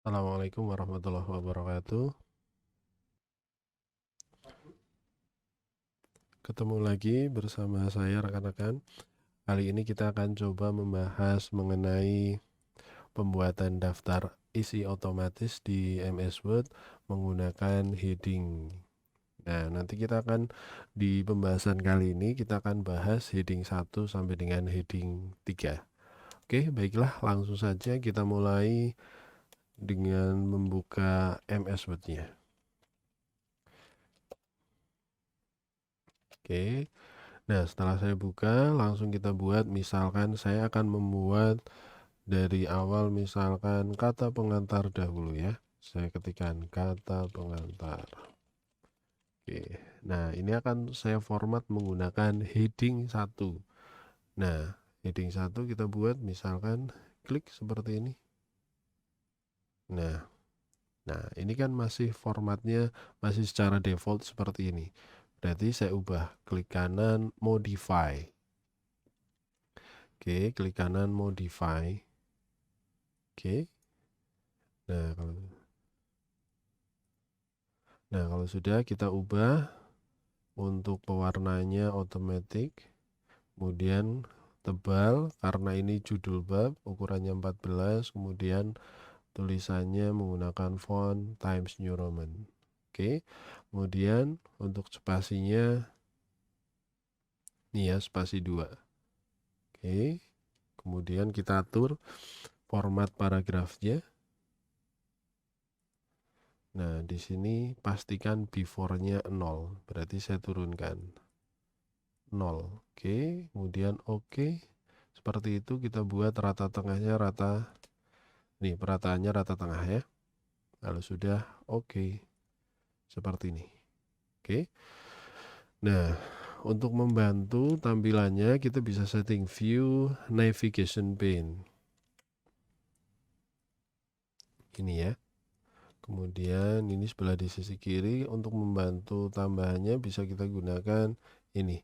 Assalamualaikum warahmatullahi wabarakatuh. Ketemu lagi bersama saya rekan-rekan. Kali ini kita akan coba membahas mengenai pembuatan daftar isi otomatis di MS Word menggunakan heading. Nah, nanti kita akan di pembahasan kali ini kita akan bahas heading 1 sampai dengan heading 3. Oke, baiklah langsung saja kita mulai dengan membuka MS Word-nya. Oke. Nah, setelah saya buka, langsung kita buat. Misalkan saya akan membuat dari awal, misalkan kata pengantar dahulu ya. Saya ketikkan kata pengantar. Oke. Nah, ini akan saya format menggunakan heading 1. Nah, heading 1 kita buat misalkan klik seperti ini. Nah, ini kan masih formatnya masih secara default seperti ini. Berarti saya ubah, klik kanan modify. Oke, klik kanan modify. Oke. Nah, kalau sudah kita ubah untuk pewarnanya otomatis, kemudian tebal karena ini judul bab, ukurannya 14, kemudian tulisannya menggunakan font Times New Roman. Oke. Kemudian untuk spasinya nih ya, spasi 2. Oke. Kemudian kita atur format paragrafnya. Nah, di sini pastikan before-nya 0. Berarti saya turunkan 0. Oke, kemudian oke. Seperti itu kita buat rata tengahnya rata. Nih, perataannya rata tengah ya. Lalu sudah oke. Seperti ini. Oke. Nah, untuk membantu tampilannya kita bisa setting view navigation pane. Ini ya. Kemudian ini sebelah di sisi kiri untuk membantu tambahannya bisa kita gunakan ini.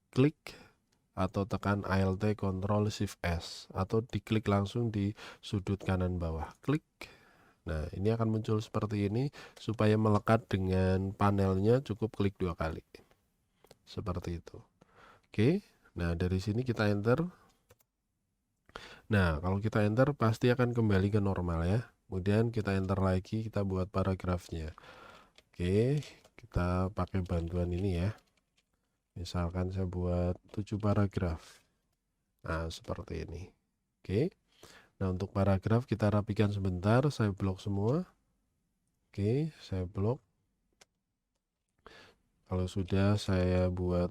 Klik atau tekan Alt Ctrl Shift S atau diklik langsung di sudut kanan bawah. Klik. Nah, ini akan muncul seperti ini. Supaya melekat dengan panelnya cukup klik 2 kali. Seperti itu. Oke. Nah, dari sini kita enter. Nah, kalau kita enter pasti akan kembali ke normal ya. Kemudian kita enter lagi, kita buat paragrafnya. Oke, kita pakai bantuan ini ya. Misalkan saya buat 7 paragraf. Nah, seperti ini. Oke. Nah, untuk paragraf kita rapikan sebentar, saya blok semua. Oke, saya blok. Kalau sudah saya buat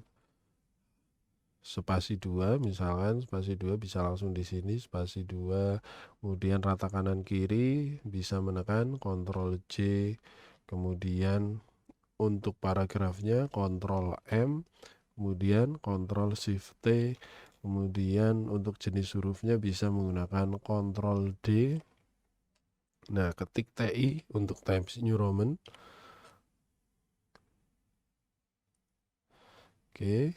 spasi 2, misalkan spasi 2 bisa langsung di sini, spasi 2. Kemudian rata kanan kiri bisa menekan Ctrl J. Kemudian untuk paragrafnya Ctrl M, kemudian Ctrl Shift T. Kemudian untuk jenis hurufnya bisa menggunakan Ctrl D. Nah, ketik TI untuk Times New Roman. Oke.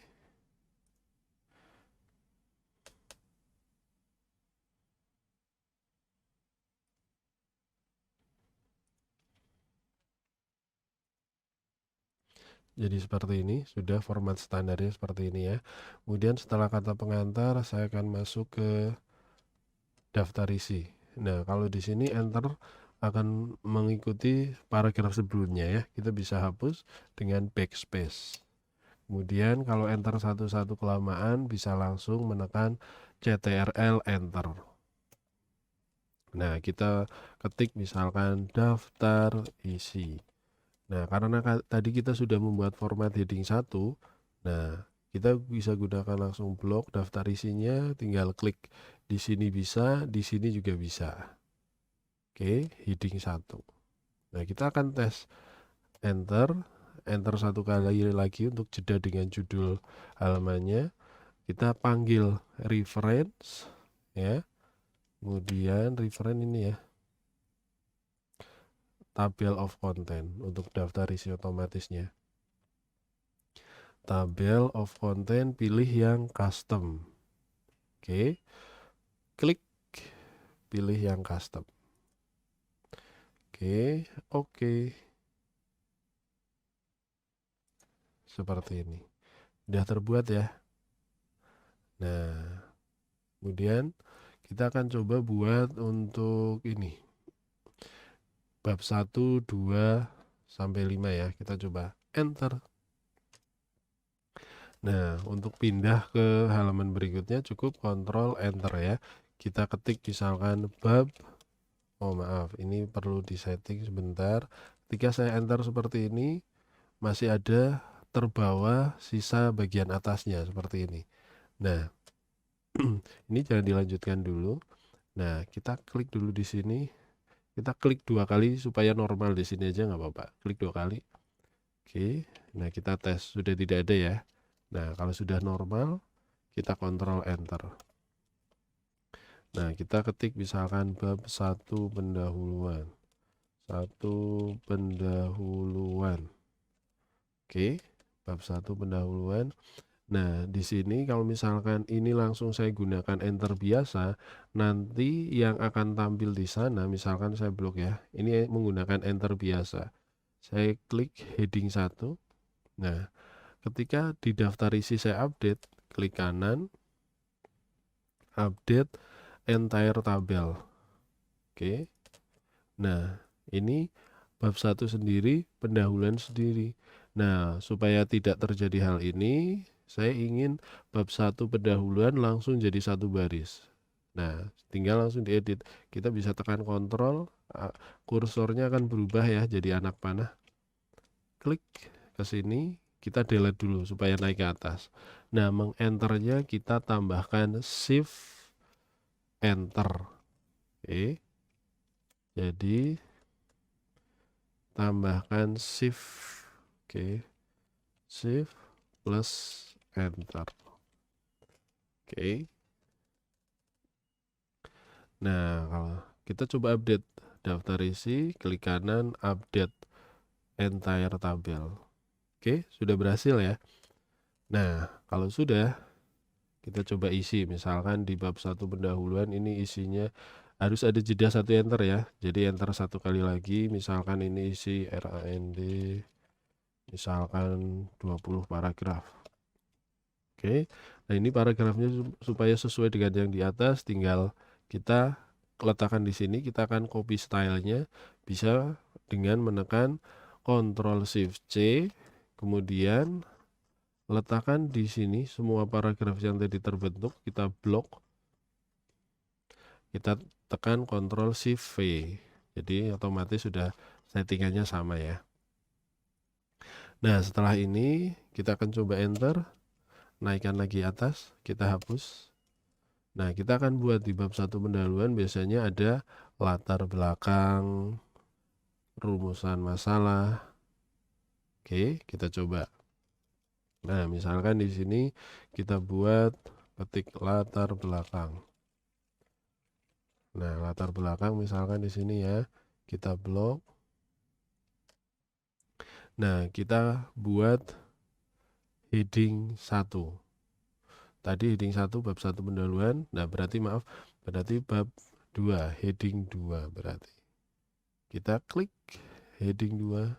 Jadi seperti ini, sudah format standarnya seperti ini ya. Kemudian setelah kata pengantar, saya akan masuk ke daftar isi. Nah, kalau di sini enter akan mengikuti paragraf sebelumnya ya. Kita bisa hapus dengan backspace. Kemudian kalau enter satu-satu kelamaan bisa langsung menekan CTRL enter. Nah, kita ketik misalkan daftar isi. Nah, karena tadi kita sudah membuat format heading 1, nah kita bisa gunakan langsung blok daftar isinya, tinggal klik di sini bisa, di sini juga bisa. Oke, heading 1. Nah, kita akan tes enter, enter satu kali lagi untuk jeda dengan judul halamannya. Kita panggil reference ya. Kemudian reference ini ya. Tabel of content untuk daftar isi otomatisnya. Tabel of content, pilih yang custom. Oke. Klik pilih yang custom. Oke, oke. Seperti ini. Udah terbuat ya. Nah, kemudian kita akan coba buat untuk ini. Bab 1, 2, sampai 5 ya. Kita coba enter. Nah, untuk pindah ke halaman berikutnya cukup kontrol enter ya. Kita ketik misalkan bab, oh maaf, ini perlu disetting sebentar. Ketika saya enter seperti ini, masih ada terbawa sisa bagian atasnya seperti ini. Nah, ini jangan dilanjutkan dulu. Nah, kita klik dulu di sini. Kita klik 2 kali supaya normal di sini aja nggak apa-apa. Klik 2 kali. Oke, nah kita tes sudah tidak ada ya. Nah, kalau sudah normal, kita kontrol enter. Nah, kita ketik misalkan bab 1 pendahuluan. 1 pendahuluan. Oke, bab 1 pendahuluan. Nah, di sini kalau misalkan ini langsung saya gunakan enter biasa, nanti yang akan tampil di sana, misalkan saya blok ya, ini menggunakan enter biasa. Saya klik heading 1. Nah, ketika di daftar isi saya update, klik kanan, update entire tabel. Oke. Nah, ini bab 1 sendiri, pendahuluan sendiri. Nah, supaya tidak terjadi hal ini, saya ingin bab 1 pendahuluan langsung jadi satu baris. Nah, tinggal langsung diedit. Kita bisa tekan kontrol, kursornya akan berubah ya jadi anak panah. Klik ke sini, kita delete dulu supaya naik ke atas. Nah, mengenternya kita tambahkan shift enter. Oke. Jadi tambahkan shift. Oke. Shift plus enter. Oke. Nah, kalau kita coba update daftar isi, klik kanan update entire tabel. Oke, sudah berhasil ya. Nah, kalau sudah, kita coba isi. Misalkan di bab 1 pendahuluan ini isinya harus ada jeda 1 enter ya. Jadi enter 1 kali lagi. Misalkan ini isi RAND, misalkan 20 paragraf. Oke, nah ini paragrafnya supaya sesuai dengan yang di atas, tinggal kita letakkan di sini. Kita akan copy stylenya, bisa dengan menekan Ctrl Shift C, kemudian letakkan di sini semua paragraf yang tadi terbentuk, kita blok, kita tekan Ctrl Shift V, jadi otomatis sudah settingannya sama ya. Nah, setelah ini kita akan coba enter, naikkan lagi atas, kita hapus. Nah, kita akan buat di bab 1 pendahuluan biasanya ada latar belakang, rumusan masalah. Oke, kita coba. Nah, misalkan di sini kita buat ketik latar belakang. Nah, latar belakang misalkan di sini ya, kita blok. Nah, kita buat heading 1. Tadi heading 1 bab 1 pendahuluan. Nah, berarti bab 2, heading 2 berarti. Kita klik heading 2.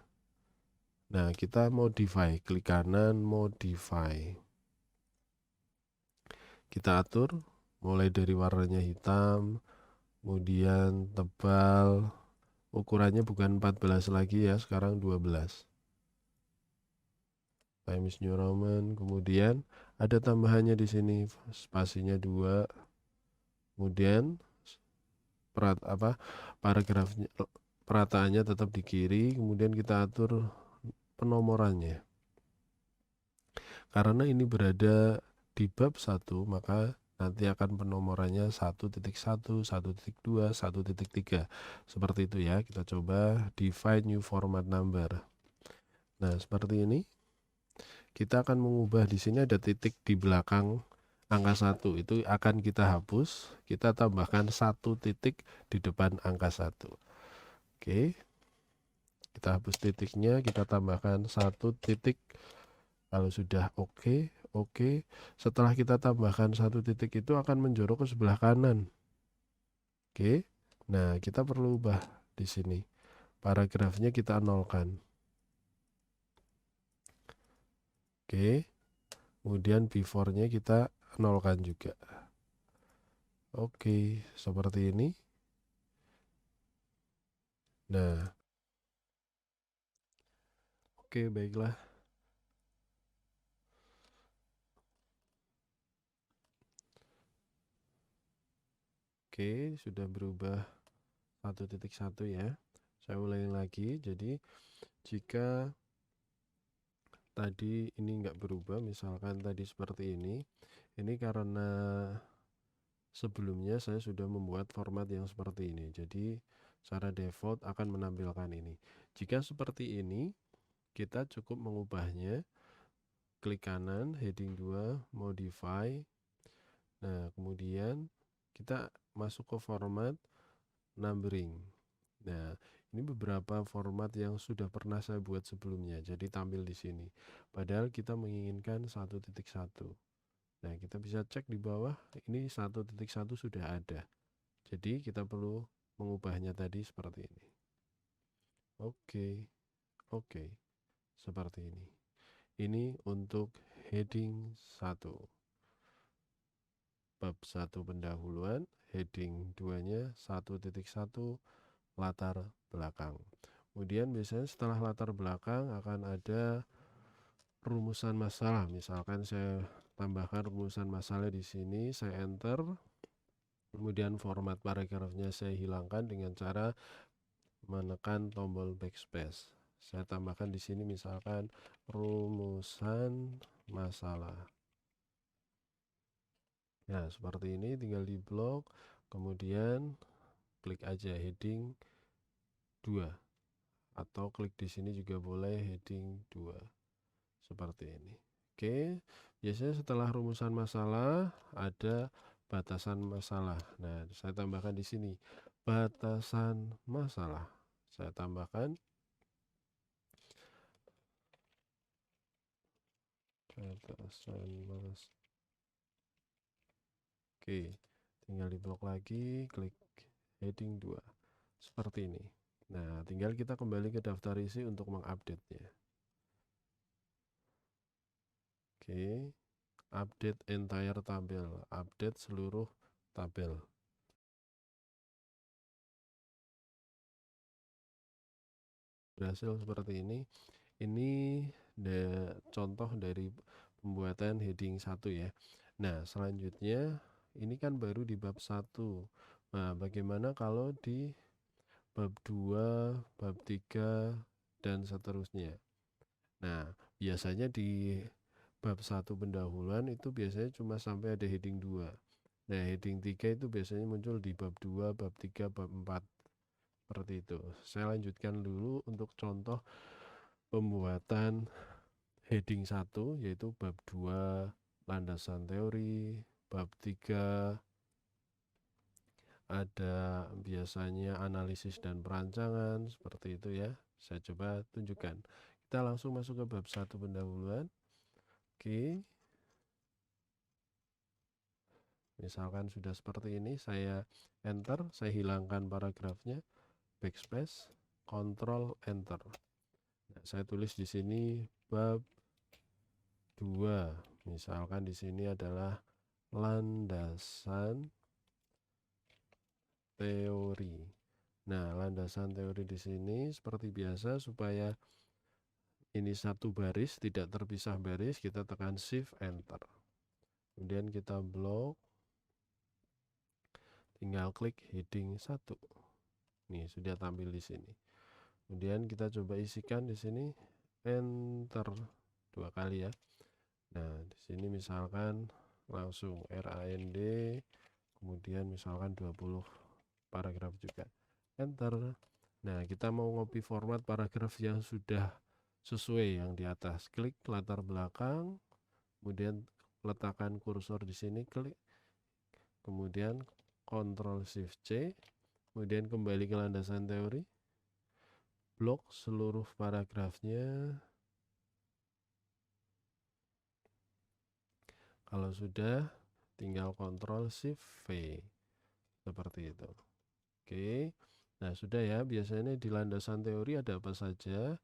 Nah, kita modify, klik kanan modify. Kita atur mulai dari warnanya hitam, kemudian tebal, ukurannya bukan 14 lagi ya, sekarang 12. Times New Roman, kemudian ada tambahannya di sini, spasinya 2. Kemudian paragrafnya, perataannya tetap di kiri, kemudian kita atur penomorannya. Karena ini berada di bab 1, maka nanti akan penomorannya 1.1, 1.2, 1.3. Seperti itu ya. Kita coba define new format number. Nah, seperti ini. Kita akan mengubah, di sini ada titik di belakang angka 1. Itu akan kita hapus. Kita tambahkan 1 titik di depan angka 1. Oke. Kita hapus titiknya, kita tambahkan 1 titik. Kalau sudah oke. Setelah kita tambahkan 1 titik itu akan menjorok ke sebelah kanan. Oke. Nah, kita perlu ubah di sini. paragrafnya kita nolkan. Oke, kemudian before-nya kita nolkan juga. Oke, seperti ini. Nah, oke, baiklah. Oke, sudah berubah 1.1 ya. Saya ulangi lagi. Jadi, jika tadi ini nggak berubah, misalkan tadi seperti ini karena sebelumnya saya sudah membuat format yang seperti ini. Jadi, secara default akan menampilkan ini. Jika seperti ini, kita cukup mengubahnya. Klik kanan, heading 2, modify. Nah, kemudian kita masuk ke format numbering. Nah, ini beberapa format yang sudah pernah saya buat sebelumnya, jadi tampil di sini. Padahal kita menginginkan 1.1. Nah, kita bisa cek di bawah, ini 1.1 sudah ada. Jadi, kita perlu mengubahnya tadi seperti ini. Oke, seperti ini. Ini untuk heading 1. Bab 1 pendahuluan, heading 2-nya 1.1 latar belakang. Kemudian biasanya setelah latar belakang akan ada rumusan masalah. Misalkan saya tambahkan rumusan masalah di sini, saya enter. Kemudian format paragrafnya saya hilangkan dengan cara menekan tombol backspace. Saya tambahkan di sini misalkan rumusan masalah. Nah, seperti ini tinggal di blok, kemudian klik aja heading 2 atau klik di sini juga boleh heading 2 seperti ini. Oke, biasanya setelah rumusan masalah ada batasan masalah. Nah, saya tambahkan di sini batasan masalah. Saya tambahkan batasan masalah. Oke, tinggal di blok lagi, klik heading 2 seperti ini. Nah, tinggal kita kembali ke daftar isi untuk mengupdate-nya. Oke, update entire tabel, update seluruh tabel. Berhasil seperti ini. Ini contoh dari pembuatan heading 1 ya. Nah, selanjutnya ini kan baru di bab 1. Nah, bagaimana kalau di bab 2, bab 3, dan seterusnya. Nah, biasanya di bab 1 pendahuluan itu biasanya cuma sampai ada heading 2. Nah, heading 3 itu biasanya muncul di bab 2, bab 3, bab 4. Seperti itu. Saya lanjutkan dulu untuk contoh pembuatan heading 1, yaitu bab 2 landasan teori, bab 3 ada biasanya analisis dan perancangan, seperti itu ya. Saya coba tunjukkan. Kita langsung masuk ke bab 1 pendahuluan. Oke. Misalkan sudah seperti ini, saya enter, saya hilangkan paragrafnya, backspace, control enter. Nah, saya tulis di sini bab 2. Misalkan di sini adalah landasan teori. Nah, landasan teori di sini seperti biasa supaya ini satu baris, tidak terpisah baris, kita tekan shift enter. Kemudian kita blok, tinggal klik heading 1. Nih, sudah tampil di sini. Kemudian kita coba isikan di sini, enter 2 kali ya. Nah, di sini misalkan langsung RAND, kemudian misalkan 20 paragraf juga. Enter. Nah, kita mau ngopi format paragraf yang sudah sesuai yang di atas. Klik latar belakang, kemudian letakkan kursor di sini, klik. Kemudian Ctrl Shift C, kemudian kembali ke landasan teori. Blok seluruh paragrafnya. Kalau sudah, tinggal Ctrl Shift V seperti itu. Oke, Nah, sudah ya, biasanya di landasan teori ada apa saja?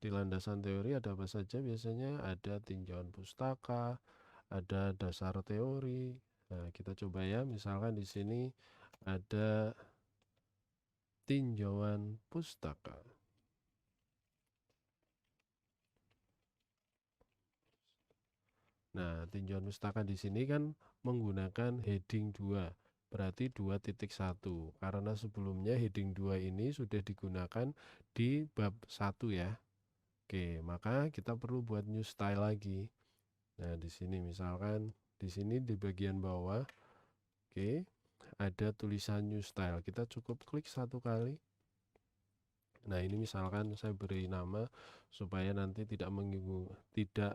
Di landasan teori ada apa saja? Biasanya ada tinjauan pustaka, ada dasar teori. Nah, kita coba ya, misalkan di sini ada tinjauan pustaka. Nah, tinjauan pustaka di sini kan menggunakan heading 2, berarti 2.1. Karena sebelumnya heading 2 ini sudah digunakan di bab 1 ya. Oke, maka kita perlu buat new style lagi. Nah, di sini misalkan di sini di bagian bawah, oke, ada tulisan new style. Kita cukup klik satu kali. Nah, ini misalkan saya beri nama supaya nanti tidak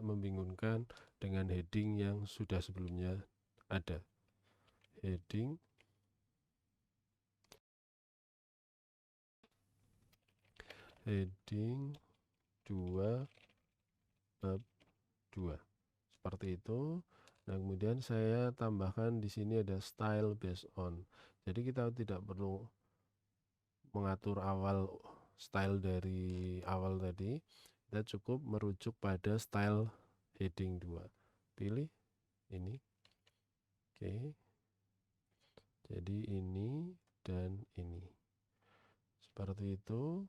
membingungkan dengan heading yang sudah sebelumnya ada. Heading 2 bab 2. Seperti itu. Nah, kemudian saya tambahkan di sini ada style based on. Jadi kita tidak perlu mengatur style dari awal tadi. Kita cukup merujuk pada style heading 2. Pilih ini. Oke. Jadi ini dan ini. Seperti itu.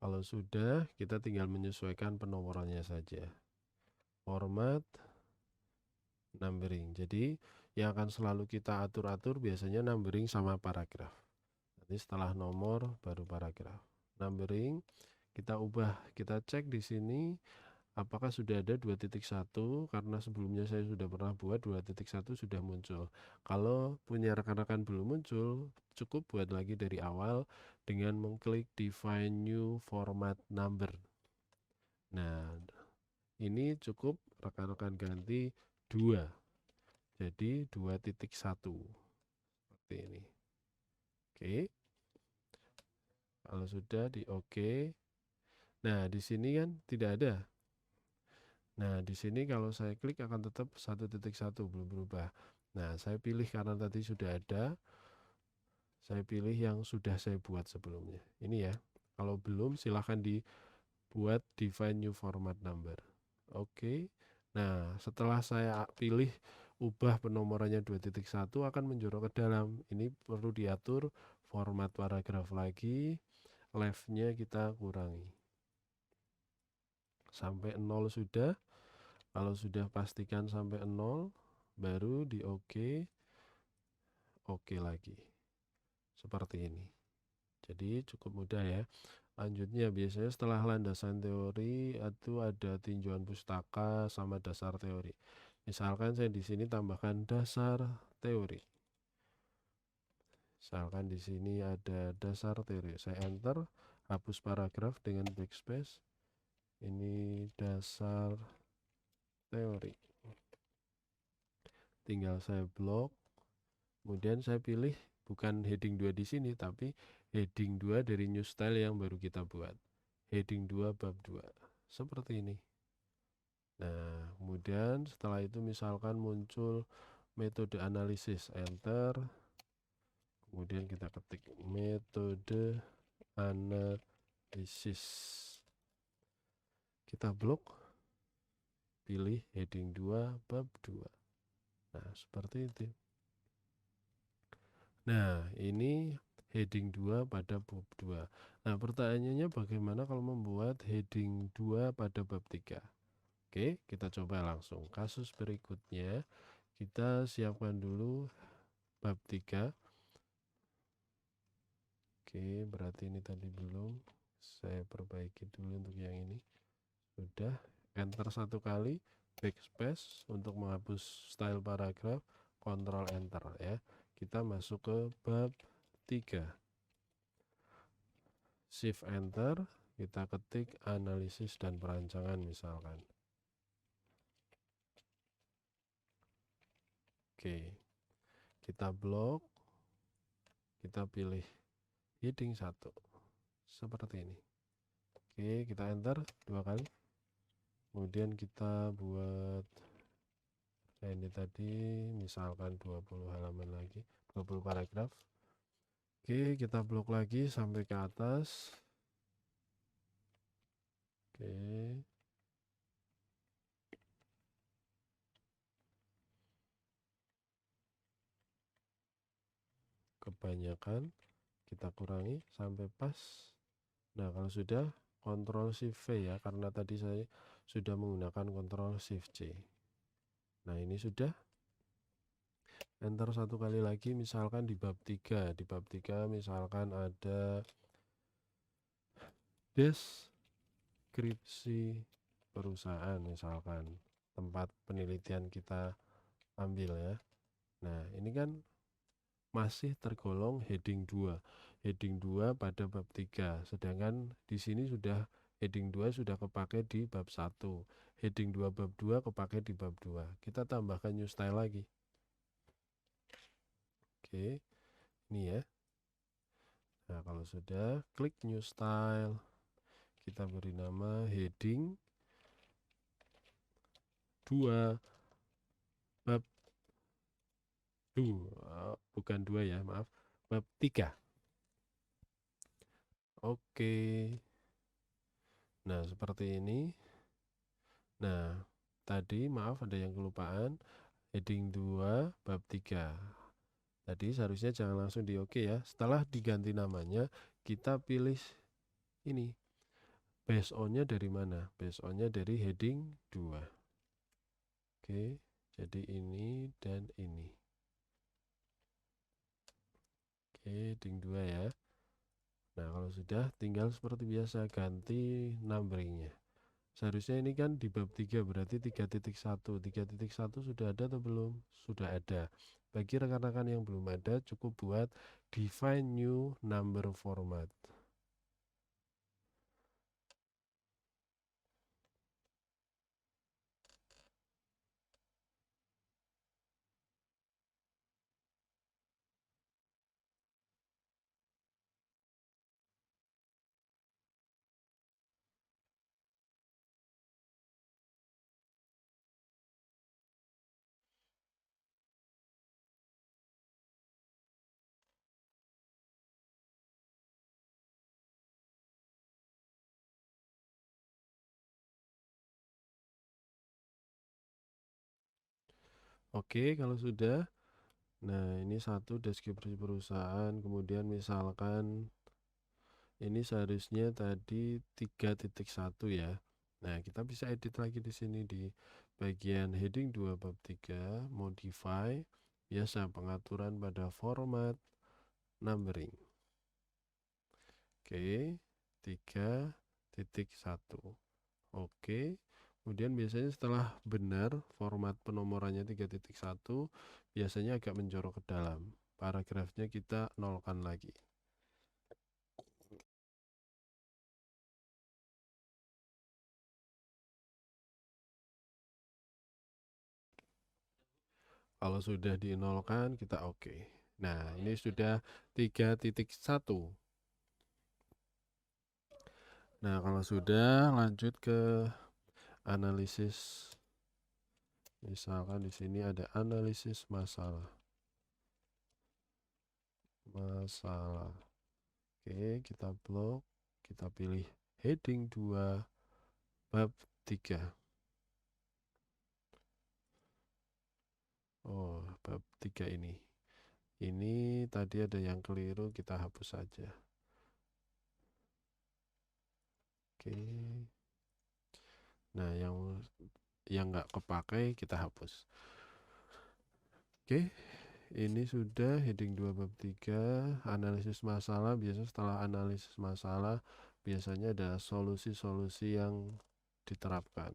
Kalau sudah, kita tinggal menyesuaikan penomorannya saja. Format numbering. Jadi yang akan selalu kita atur-atur biasanya numbering sama paragraf. Nanti setelah nomor baru paragraf. Numbering kita ubah, kita cek di sini apakah sudah ada 2.1 karena sebelumnya saya sudah pernah buat 2.1 sudah muncul. Kalau punya rekan-rekan belum muncul, cukup buat lagi dari awal dengan mengklik define new format number. Nah, ini cukup rekan-rekan ganti 2. Jadi 2.1 seperti ini. Oke. Kalau sudah di oke. Nah, di sini kan tidak ada. Nah, di sini kalau saya klik akan tetap 1.1 belum berubah. Nah, saya pilih karena tadi sudah ada. Saya pilih yang sudah saya buat sebelumnya. Ini ya. Kalau belum silahkan dibuat define new format number. Oke. Nah, setelah saya pilih ubah penomorannya 2.1 akan menjorok ke dalam. Ini perlu diatur format paragraf lagi. Left-nya kita kurangi. Sampai 0 sudah. Kalau sudah pastikan sampai 0, baru di oke lagi. Seperti ini. Jadi cukup mudah ya. Lanjutnya biasanya setelah landasan teori itu ada tinjauan pustaka sama dasar teori. Misalkan saya di sini tambahkan dasar teori. Misalkan di sini ada dasar teori. Saya enter, hapus paragraf dengan backspace. Ini dasar teori. Tinggal saya blok. Kemudian saya pilih bukan heading 2 di sini, tapi heading 2 dari new style yang baru kita buat. Heading 2 bab 2. Seperti ini. Nah, kemudian setelah itu misalkan muncul metode analisis, enter. Kemudian kita ketik metode analisis. Kita blok. Pilih heading 2 bab 2. Nah, seperti itu. Nah, ini heading 2 pada bab 2. Nah, pertanyaannya bagaimana kalau membuat heading 2 pada bab 3? Oke, kita coba langsung. Kasus berikutnya, kita siapkan dulu bab 3. Oke, berarti ini tadi belum. Saya perbaiki dulu untuk yang ini. Sudah, enter satu kali, backspace untuk menghapus style paragraf, Ctrl enter ya. Kita masuk ke bab 3. Shift enter, kita ketik analisis dan perancangan misalkan. Oke. Kita blok. Kita pilih heading 1. Seperti ini. Oke, kita enter 2 kali. Kemudian kita buat ini tadi misalkan 20 halaman lagi, 20 paragraf. Oke, kita blok lagi sampai ke atas. Oke. Kebanyakan, kita kurangi sampai pas. Nah, kalau sudah, Ctrl Shift V ya, karena tadi saya sudah menggunakan Ctrl Shift C. Nah, ini sudah. Enter satu kali lagi, misalkan di bab 3. Di bab 3 misalkan ada deskripsi perusahaan, misalkan tempat penelitian kita ambil ya. Nah, ini kan masih tergolong heading 2. Heading 2 pada bab 3. Sedangkan di sini sudah heading 2 sudah kepake di bab 1. Heading 2 bab 2 kepake di bab 2. Kita tambahkan new style lagi. Oke. Ini ya. Nah, kalau sudah, klik new style. Kita beri nama heading 2 bab 2. Bukan 2 ya, maaf. Bab 3. Oke. Nah, seperti ini. Nah, tadi maaf ada yang kelupaan. Heading 2 bab 3. Tadi seharusnya jangan langsung di oke ya. Setelah diganti namanya, kita pilih ini. Based on-nya dari mana? Based on-nya dari heading 2. Oke, jadi ini dan ini. Oke, heading 2 ya. Nah, kalau sudah, tinggal seperti biasa ganti numbering-nya. Seharusnya ini kan di bab 3, berarti 3.1. 3.1 sudah ada atau belum? Sudah ada. Bagi rekan-rekan yang belum ada, cukup buat define new number format. Oke, kalau sudah. Nah, ini satu deskripsi perusahaan, kemudian misalkan ini seharusnya tadi 3.1 ya. Nah, kita bisa edit lagi di sini di bagian heading 2 bab 3, modify, biasa pengaturan pada format numbering. Oke, 3.1. Oke. Kemudian biasanya setelah benar format penomorannya 3.1, biasanya agak menjorok ke dalam. Paragrafnya kita nolkan lagi. Kalau sudah dinolkan, kita oke. Nah, ini sudah 3.1. Nah, kalau sudah, lanjut ke analisis. Misalkan di sini ada analisis masalah. Oke, kita blok. Kita pilih heading 2 bab 3. Oh, bab 3 ini. Ini tadi ada yang keliru, kita hapus saja. Oke. Nah, yang nggak kepakai kita hapus. Oke. Ini sudah heading 2 bab 3, analisis masalah. Biasanya setelah analisis masalah, biasanya ada solusi-solusi yang diterapkan.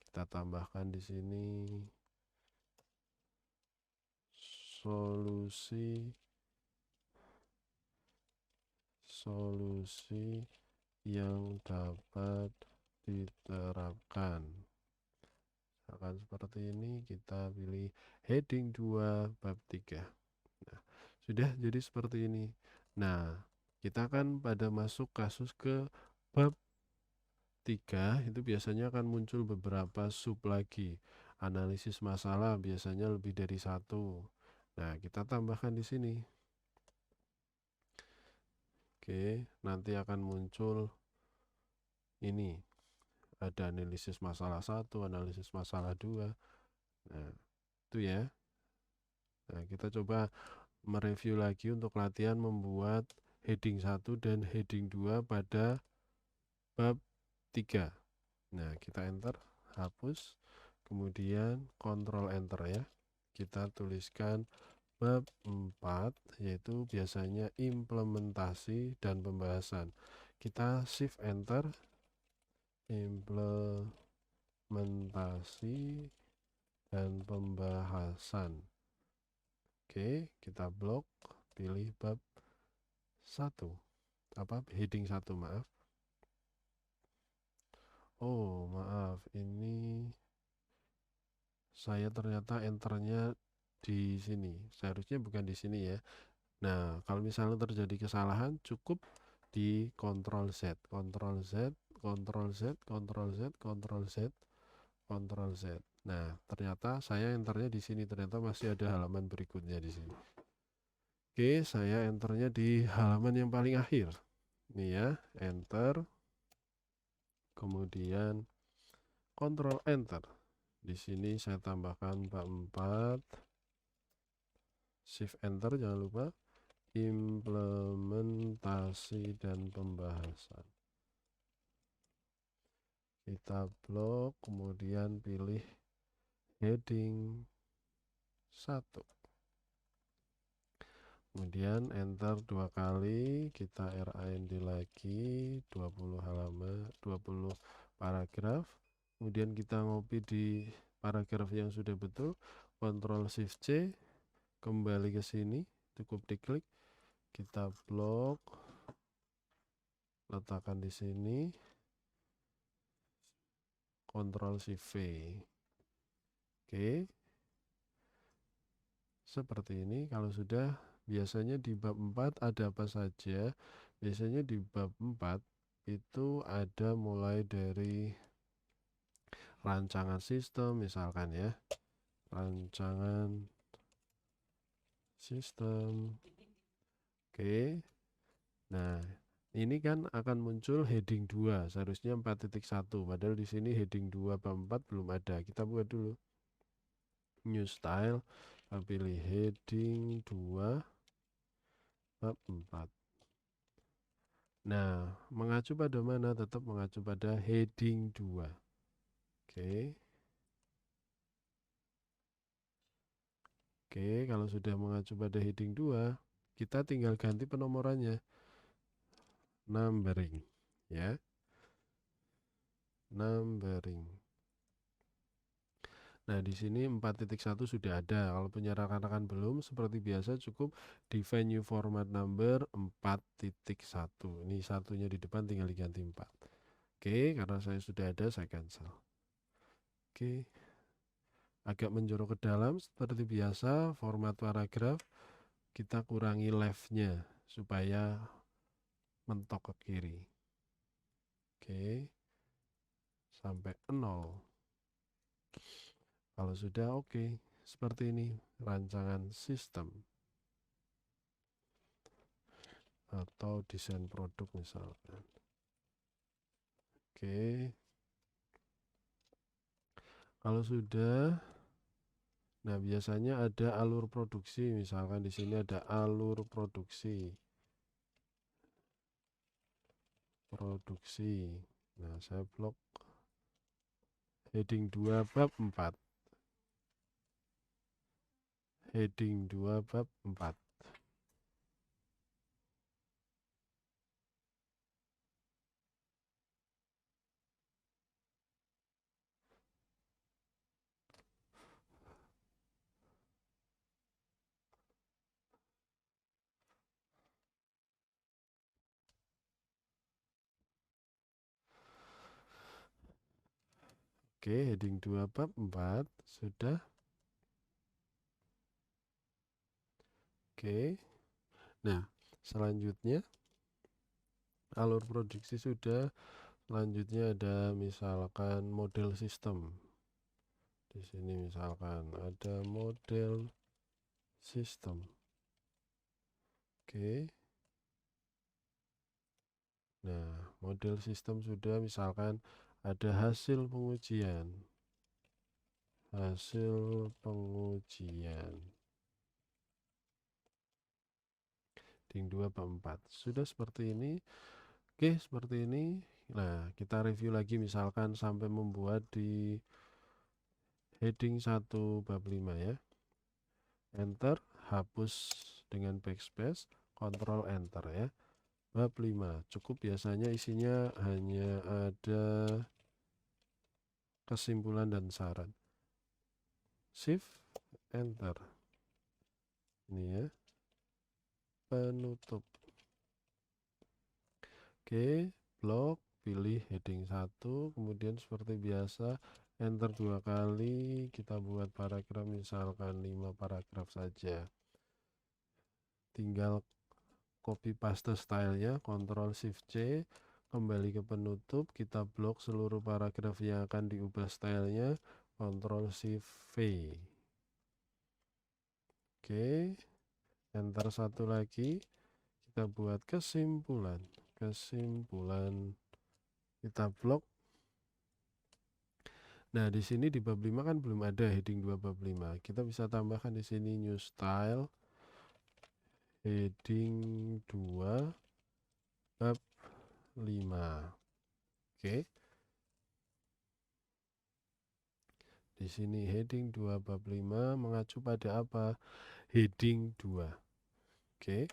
Kita tambahkan di sini solusi yang dapat diterapkan. Akan seperti ini, kita pilih heading 2 bab 3. Nah, sudah jadi seperti ini. Nah, kita akan pada masuk kasus ke bab 3, itu biasanya akan muncul beberapa sub lagi. Analisis masalah biasanya lebih dari satu. Nah, kita tambahkan di sini. Oke, nanti akan muncul ini. Ada analisis masalah 1, analisis masalah 2. Nah, itu ya. Nah, kita coba mereview lagi untuk latihan membuat heading 1 dan heading 2 pada bab 3. Nah, kita enter, hapus, kemudian kontrol enter ya. Kita tuliskan bab 4, yaitu biasanya implementasi dan pembahasan. Kita shift enter, implementasi dan pembahasan. Oke, kita blok, pilih bab 1. Heading 1, maaf. Oh, maaf, ini saya ternyata enternya di sini. Seharusnya bukan di sini ya. Nah, kalau misalnya terjadi kesalahan, cukup di Ctrl Z, Ctrl Z, Ctrl Z, Ctrl Z, Ctrl Z, Ctrl Z. Nah, ternyata saya enternya di sini. Ternyata masih ada halaman berikutnya di sini. Oke, saya enternya di halaman yang paling akhir. Ini ya, enter. Kemudian Ctrl Enter. Di sini saya tambahkan bab 4. Shift Enter, jangan lupa. Implementasi dan pembahasan. Kita blok, kemudian pilih heading 1. Kemudian enter 2 kali, kita RAND lagi 20 halaman, 20 paragraf. Kemudian kita ngopi di paragraf yang sudah betul, Ctrl Shift C, kembali ke sini, cukup diklik, kita blok, letakkan di sini, Ctrl Shift V. Oke, seperti ini. Kalau sudah, biasanya di bab 4 ada apa saja? Biasanya di bab 4 itu ada mulai dari rancangan sistem, misalkan ya, rancangan sistem. Oke, nah ini kan akan muncul heading 2, seharusnya 4.1, padahal di sini heading 2 bab 4 belum ada. Kita buat dulu new style, kita pilih heading 2 bab 4. Nah, mengacu pada mana? Tetap mengacu pada heading 2. Oke. Oke, kalau sudah mengacu pada heading 2, kita tinggal ganti penomorannya. Numbering, ya. Numbering. Nah, di sini 4.1 sudah ada. Kalau punya rekan-rekan belum, seperti biasa cukup define new format number 4.1. Ini satunya di depan tinggal diganti 4. Oke, karena saya sudah ada, saya cancel. Oke. Agak menjorok ke dalam seperti biasa, format paragraf kita kurangi left-nya supaya mentok ke kiri. Oke. Sampai 0. Kalau sudah oke, seperti ini rancangan sistem atau desain produk misalkan. Oke. Kalau sudah, nah biasanya ada alur produksi, misalkan di sini ada alur produksi. Nah, saya blok heading 2 bab 4. Heading 2 bab 4. Oke, heading 2 bab 4 sudah. Oke. Nah, selanjutnya alur produksi sudah. Selanjutnya ada misalkan model sistem. Di sini misalkan ada model sistem. Oke. Nah, model sistem sudah, misalkan ada hasil pengujian. Hasil pengujian. Heading 2 bab 4. Sudah seperti ini. Oke, seperti ini. Nah, kita review lagi misalkan sampai membuat di heading 1 bab 5 ya. Enter, hapus dengan backspace, Ctrl Enter ya. Bab 5, cukup biasanya isinya hanya ada kesimpulan dan saran. Shift, Enter. Ini ya. Penutup. Oke, blok, pilih heading 1, kemudian seperti biasa enter 2 kali, kita buat paragraf misalkan 5 paragraf saja. Tinggal copy paste stylenya, Ctrl Shift C, kembali ke penutup, kita blok seluruh paragraf yang akan diubah stylenya, Ctrl Shift V. Oke, enter satu lagi, kita buat kesimpulan, kita blok. Nah, di sini di bab 5 kan belum ada heading 2 bab 5. Kita bisa tambahkan di sini new style heading 2 bab 5. Oke. Di sini heading 2 bab 5 mengacu pada apa? Heading 2. Oke.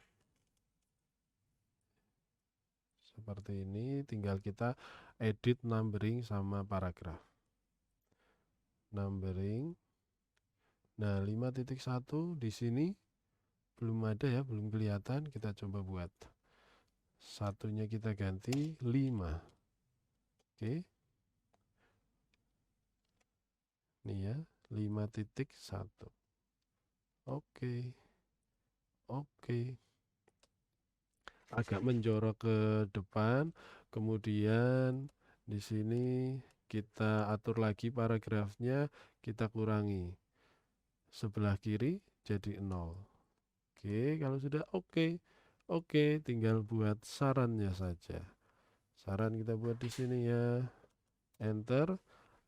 Seperti ini, tinggal kita edit numbering sama paragraf. Numbering. Nah, 5.1 di sini belum ada ya, belum kelihatan. Kita coba buat. Satunya kita ganti 5. Oke. Ini ya, 5.1. Oke. Oke. Agak menjorok ke depan. Kemudian di sini kita atur lagi paragrafnya, kita kurangi. Sebelah kiri jadi 0. Oke, kalau sudah oke. Oke, tinggal buat sarannya saja. Saran kita buat di sini ya. Enter,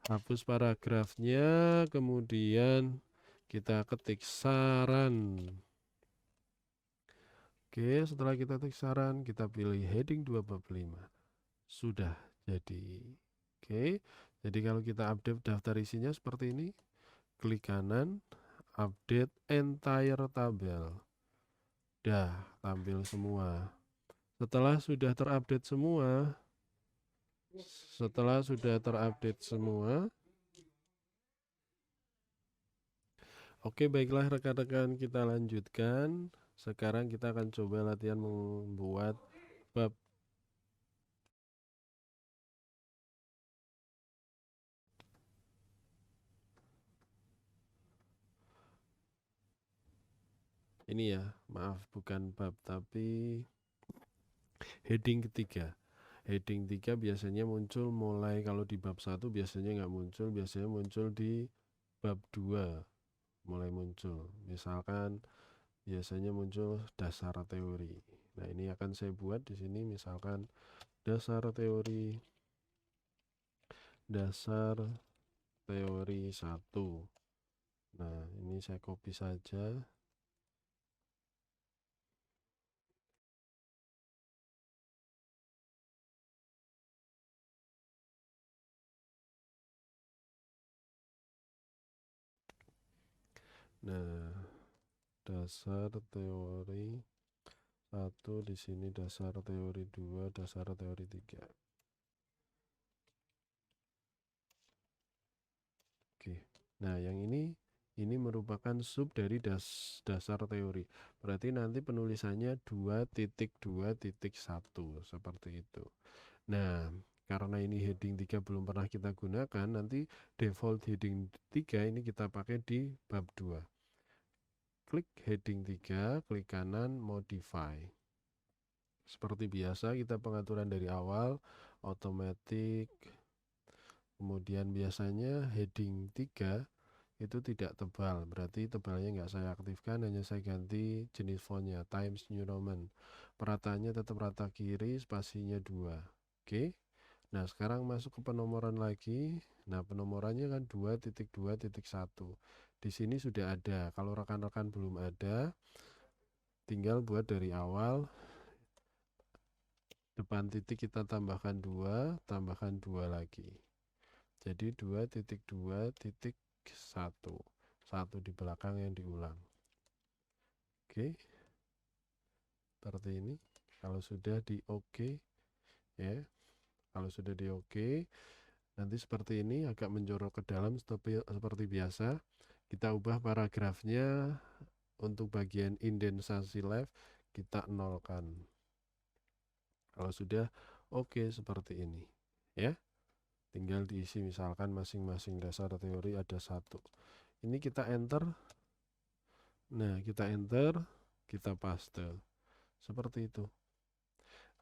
hapus paragrafnya, kemudian kita ketik saran. Oke, setelah kita ketik saran, kita pilih heading 2 bab 5. Sudah jadi. Oke, jadi kalau kita update daftar isinya seperti ini, klik kanan, update entire tabel. Dah tampil semua. Setelah sudah terupdate semua, oke, baiklah rekan-rekan, kita lanjutkan. Sekarang kita akan coba latihan membuat bab. Ini ya, maaf bukan bab tapi heading ketiga. Heading 3 biasanya muncul mulai, kalau di bab 1 biasanya nggak muncul, biasanya muncul di bab 2 mulai muncul. Misalkan biasanya muncul dasar teori. Nah, ini akan saya buat di sini misalkan dasar teori 1. Nah, ini saya copy saja. Nah, dasar teori 1 di sini, dasar teori 2, dasar teori 3. Oke. Nah, yang ini merupakan sub dari dasar teori. Berarti nanti penulisannya 2.2.1 seperti itu. Nah, karena ini heading 3 belum pernah kita gunakan, nanti default heading 3 ini kita pakai di bab 2. Klik heading 3, klik kanan modify. Seperti biasa kita pengaturan dari awal, automatic. Kemudian biasanya heading 3 itu tidak tebal, berarti tebalnya nggak saya aktifkan, hanya saya ganti jenis fontnya Times New Roman. Perataannya tetap rata kiri, spasinya 2. Oke. Nah, sekarang masuk ke penomoran lagi. Nah, penomorannya kan 2.2.1. Di sini sudah ada. Kalau rekan-rekan belum ada, tinggal buat dari awal. Depan titik kita tambahkan 2, tambahkan 2 lagi. Jadi 2.2.1. 1 di belakang yang diulang. Oke. Seperti ini. Kalau sudah di oke, ya. Kalau sudah di oke, nanti seperti ini agak menjorok ke dalam seperti biasa. Kita ubah paragrafnya untuk bagian indensasi left kita nolkan. Kalau sudah oke seperti ini, ya. Tinggal diisi misalkan masing-masing dasar teori ada 1. Ini kita enter. Nah, kita enter, kita paste. Seperti itu.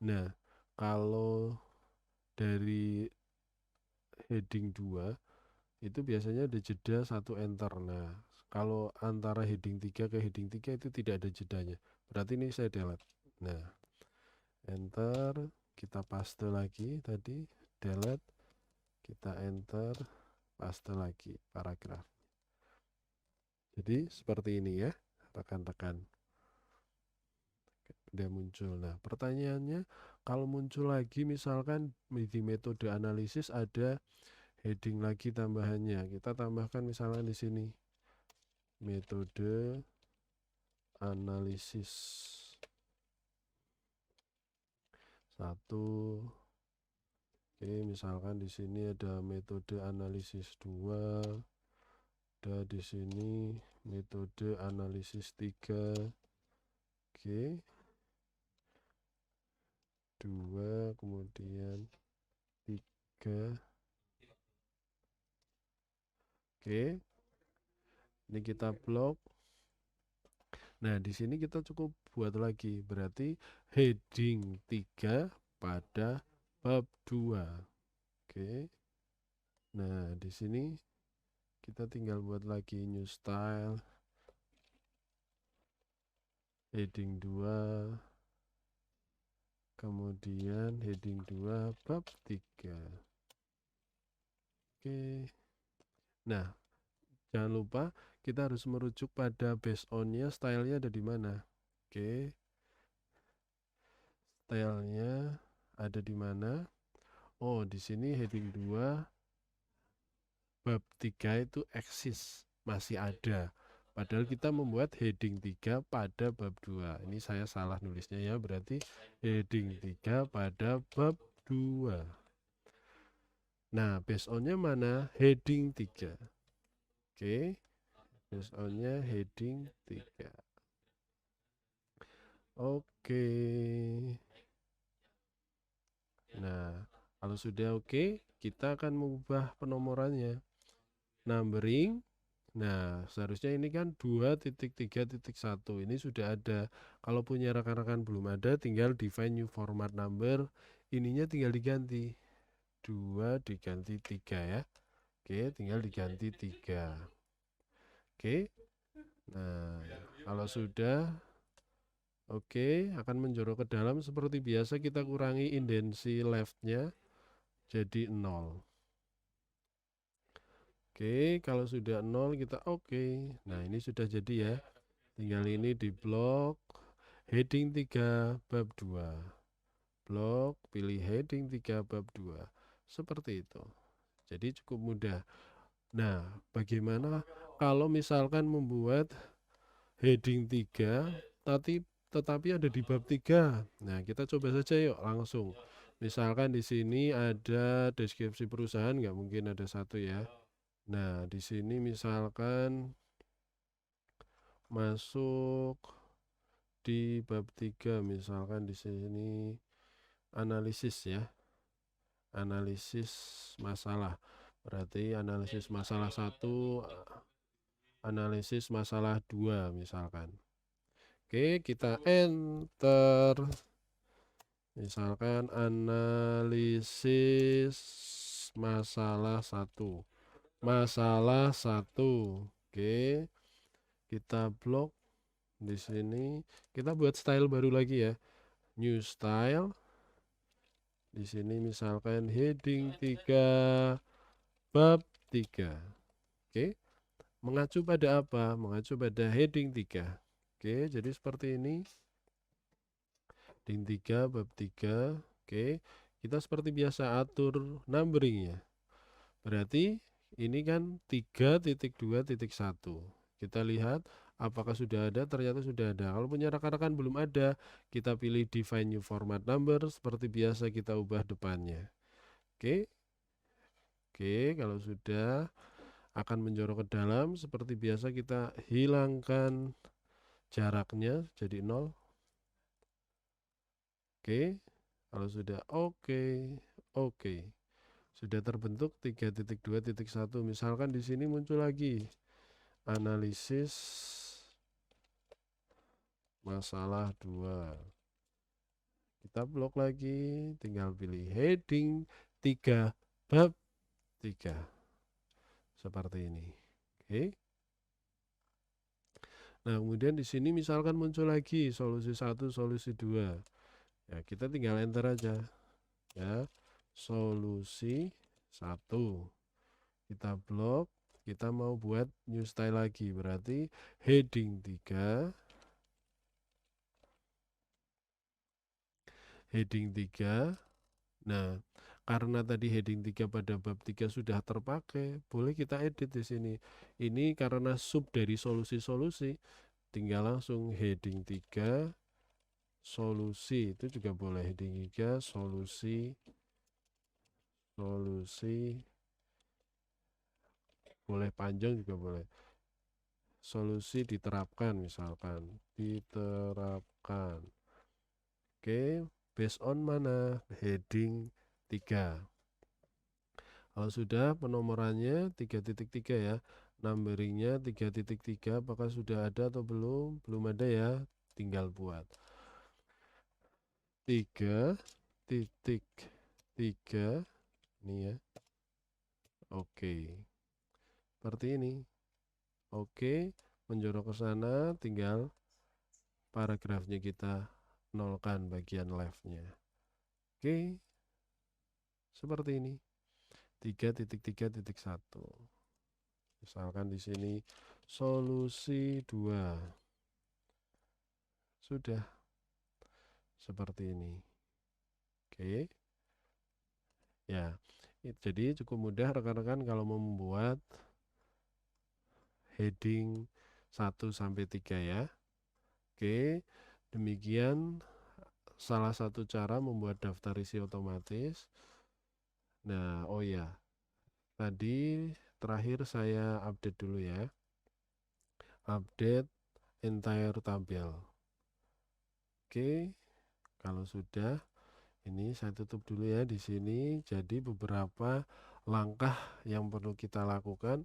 Nah, kalau dari heading 2 itu biasanya ada jeda 1 enter. Nah, kalau antara heading 3 ke heading 3 itu tidak ada jedanya. Berarti ini saya delete. Nah, enter, kita paste lagi tadi, delete, kita enter, paste lagi paragraf. Jadi seperti ini ya, rekan-rekan. Udah muncul. Nah, pertanyaannya kalau muncul lagi misalkan di metode analisis ada heading lagi tambahannya, kita tambahkan misalnya di sini metode analisis 1. Oke, misalkan di sini ada metode analisis 2, ada di sini metode analisis 3. Oke, 2 kemudian 3. Oke, ini kita blok. Nah, di sini kita cukup buat lagi, berarti heading 3 pada bab 2. Oke. Nah, di sini kita tinggal buat lagi new style heading 2, kemudian heading 2 bab 3. Oke. Nah, jangan lupa kita harus merujuk pada based on-nya, stylenya ada di mana. Oke. Stylenya ada di mana? Oh, di sini heading 2 bab 3 itu eksis, masih ada. Padahal kita membuat heading 3 pada bab 2. Ini saya salah nulisnya ya, berarti heading 3 pada bab 2. Nah, based on-nya mana? Heading 3. Oke. Based on-nya heading 3. Oke. Nah, kalau sudah oke, kita akan mengubah penomorannya. Numbering. Nah, seharusnya ini kan 2.3.1. Ini sudah ada. Kalau punya rekan-rekan belum ada, tinggal define new format number. Ininya tinggal diganti. 2 diganti 3 ya. Oke, tinggal diganti 3. Oke. Nah, kalau sudah oke, akan menjorok ke dalam seperti biasa, kita kurangi indensi leftnya jadi 0. Oke, kalau sudah 0 kita oke. Nah, ini sudah jadi ya. Tinggal ini di blok heading 3 bab 2. Blok, pilih heading 3 bab 2. Seperti itu. Jadi cukup mudah. Nah, bagaimana kalau misalkan membuat heading 3 tetapi ada di bab 3. Nah, kita coba saja yuk langsung. Misalkan di sini ada deskripsi perusahaan, nggak mungkin ada satu ya. Nah, di sini misalkan masuk di bab 3, misalkan di sini analisis ya. Analisis masalah. Berarti analisis masalah 1, analisis masalah 2 misalkan. Oke, kita enter. Misalkan analisis masalah 1. masalah 1. Oke, kita blok di sini. Kita buat style baru lagi ya. New style. Di sini misalkan heading 3 bab 3. Oke. Mengacu pada apa? Mengacu pada heading 3. Oke, jadi seperti ini. Heading 3 bab 3. Oke. Kita seperti biasa atur numbering ya. Berarti ini kan 3.2.1. Kita lihat apakah sudah ada, ternyata sudah ada. Kalau punya rekan-rekan belum ada, kita pilih define new format number, seperti biasa kita ubah depannya. Oke. Oke, kalau sudah akan menjorok ke dalam, seperti biasa kita hilangkan jaraknya jadi 0. Oke. Kalau sudah oke. Sudah terbentuk 3.2.1. Misalkan di sini muncul lagi analisis masalah 2. Kita blok lagi, tinggal pilih heading 3 bab 3. Seperti ini. Oke. Nah, kemudian di sini misalkan muncul lagi solusi 1, solusi 2. Ya, kita tinggal enter aja. Ya. Solusi 1. Kita blok, kita mau buat new style lagi. Berarti heading 3 heading 3. Nah, karena tadi heading 3 pada bab 3 sudah terpakai, boleh kita edit di sini. Ini karena sub dari solusi-solusi, tinggal langsung heading 3 solusi, itu juga boleh. Heading 3 solusi boleh panjang juga boleh. Solusi diterapkan misalkan, diterapkan. Oke, based on mana? Heading 3. Kalau sudah penomorannya 3.3 ya. Numberingnya 3.3, apakah sudah ada atau belum? Belum ada ya. Tinggal buat 3.3 ini ya. Oke. Seperti ini. Oke, menjorok ke sana, tinggal paragrafnya kita nolkan bagian leftnya. Oke. Seperti ini. 3.3.1. Misalkan di sini solusi 2. Sudah seperti ini. Oke. Ya. Jadi cukup mudah rekan-rekan kalau mau membuat heading 1 sampai 3 ya. Oke. Demikian salah satu cara membuat daftar isi otomatis. Nah, oh ya. Tadi terakhir saya update dulu ya. Update entire tabel. Oke. Kalau sudah, ini saya tutup dulu ya di sini. Jadi beberapa langkah yang perlu kita lakukan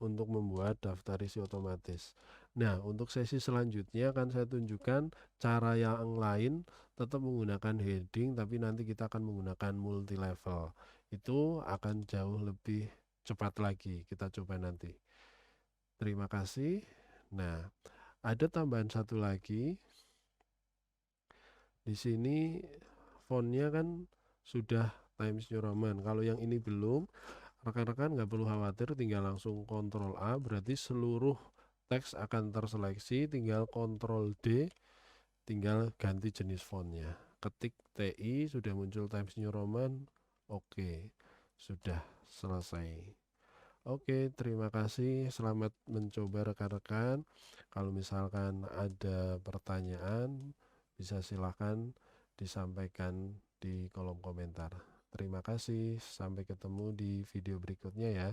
untuk membuat daftar isi otomatis. Nah, untuk sesi selanjutnya akan saya tunjukkan cara yang lain tetap menggunakan heading, tapi nanti kita akan menggunakan multi level. Itu akan jauh lebih cepat lagi. Kita coba nanti. Terima kasih. Nah, ada tambahan satu lagi. Di sini fontnya kan sudah Times New Roman. Kalau yang ini belum, rekan-rekan nggak perlu khawatir, tinggal langsung Ctrl A, berarti seluruh teks akan terseleksi, tinggal Ctrl D, tinggal ganti jenis fontnya. Ketik TI, sudah muncul Times New Roman, oke, sudah selesai. Oke, terima kasih, selamat mencoba rekan-rekan. Kalau misalkan ada pertanyaan, bisa silakan disampaikan di kolom komentar. Terima kasih, sampai ketemu di video berikutnya ya.